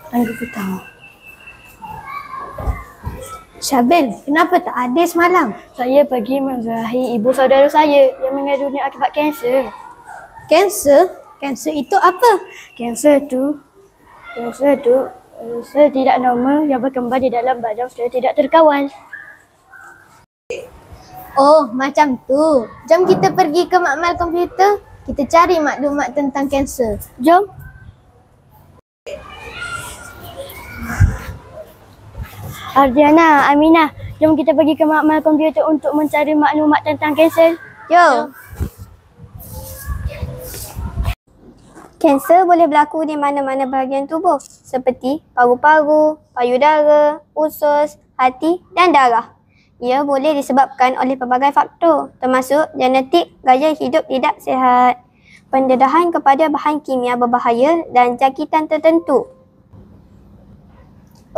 Tangga petang. Syabil, kenapa tak ada semalam? Saya pergi menzahir ibu saudara saya yang meninggal dunia akibat kanser. Kanser? Kanser itu apa? Kanser tu sel tidak normal yang berkembang di dalam badan secara tidak terkawal. Oh, macam tu. Jom kita pergi ke makmal komputer. Kita cari maklumat tentang kanser. Jom. Ardiana, Aminah, jom kita pergi ke makmal komputer untuk mencari maklumat tentang kanser. Jom. Kanser boleh berlaku di mana-mana bahagian tubuh seperti paru-paru, payudara, usus, hati dan darah. Ia boleh disebabkan oleh pelbagai faktor termasuk genetik, gaya hidup tidak sihat, pendedahan kepada bahan kimia berbahaya dan jangkitan tertentu.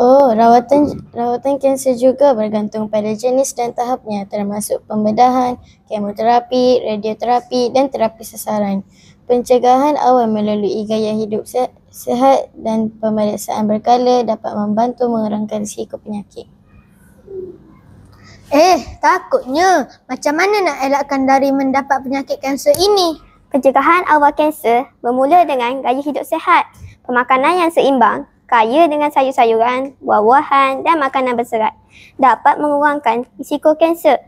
Oh, rawatan kanser juga bergantung pada jenis dan tahapnya termasuk pembedahan, kemoterapi, radioterapi dan terapi sasaran. Pencegahan awal melalui gaya hidup sihat dan pemeriksaan berkala dapat membantu mengurangkan risiko penyakit. Takutnya. Macam mana nak elakkan dari mendapat penyakit kanser ini? Pencegahan awal kanser bermula dengan gaya hidup sihat, pemakanan yang seimbang, kaya dengan sayur-sayuran, buah-buahan dan makanan berserat dapat mengurangkan risiko kanser.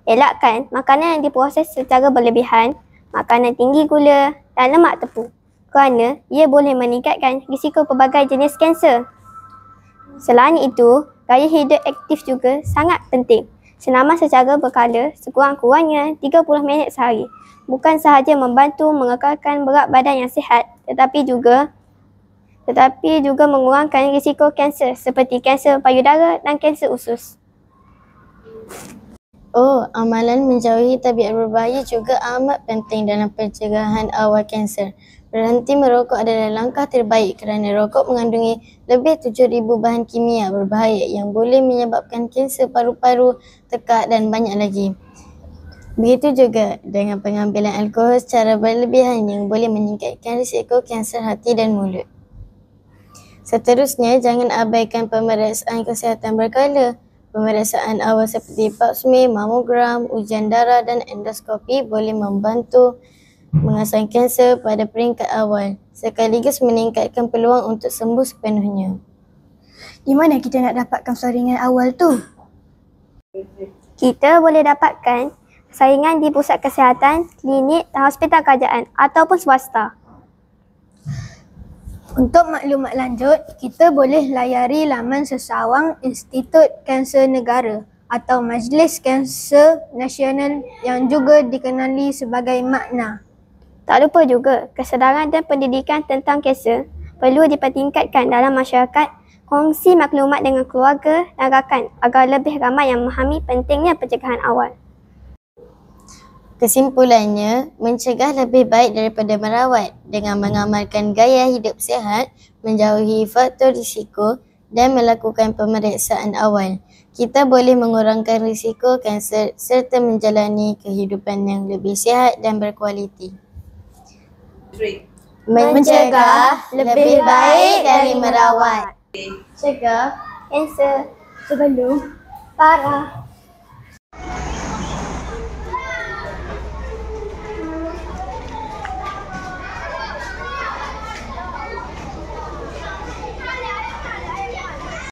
Elakkan makanan yang diproses secara berlebihan, makanan tinggi gula dan lemak tepung kerana ia boleh meningkatkan risiko pelbagai jenis kanser. Selain itu, gaya hidup aktif juga sangat penting. Senaman secara berkala sekurang-kurangnya 30 minit sehari bukan sahaja membantu mengekalkan berat badan yang sihat tetapi juga mengurangkan risiko kanser seperti kanser payudara dan kanser usus. Oh, amalan menjauhi tabiat berbahaya juga amat penting dalam pencegahan awal kanser. Berhenti merokok adalah langkah terbaik kerana rokok mengandungi lebih 7,000 bahan kimia berbahaya yang boleh menyebabkan kanser paru-paru, tekak dan banyak lagi. Begitu juga dengan pengambilan alkohol secara berlebihan yang boleh meningkatkan risiko kanser hati dan mulut. Seterusnya, jangan abaikan pemeriksaan kesihatan berkala. Pemeriksaan awal seperti pap smear, mamogram, ujian darah dan endoskopi boleh membantu mengasahkan kanser pada peringkat awal sekaligus meningkatkan peluang untuk sembuh sepenuhnya. Di mana kita nak dapatkan saringan awal tu? Kita boleh dapatkan saringan di pusat kesihatan, klinik dan hospital kerajaan ataupun swasta. Untuk maklumat lanjut, kita boleh layari laman sesawang Institut Kanser Negara atau Majlis Kanser Nasional yang juga dikenali sebagai MAKNA. Tak lupa juga, kesedaran dan pendidikan tentang kanser perlu dipertingkatkan dalam masyarakat. Kongsi maklumat dengan keluarga dan rakan agar lebih ramai yang memahami pentingnya pencegahan awal. Kesimpulannya, mencegah lebih baik daripada merawat dengan mengamalkan gaya hidup sihat, menjauhi faktor risiko dan melakukan pemeriksaan awal. Kita boleh mengurangkan risiko kanser serta menjalani kehidupan yang lebih sihat dan berkualiti. Mencegah lebih baik dari merawat. Cegah kanser sebelum parah.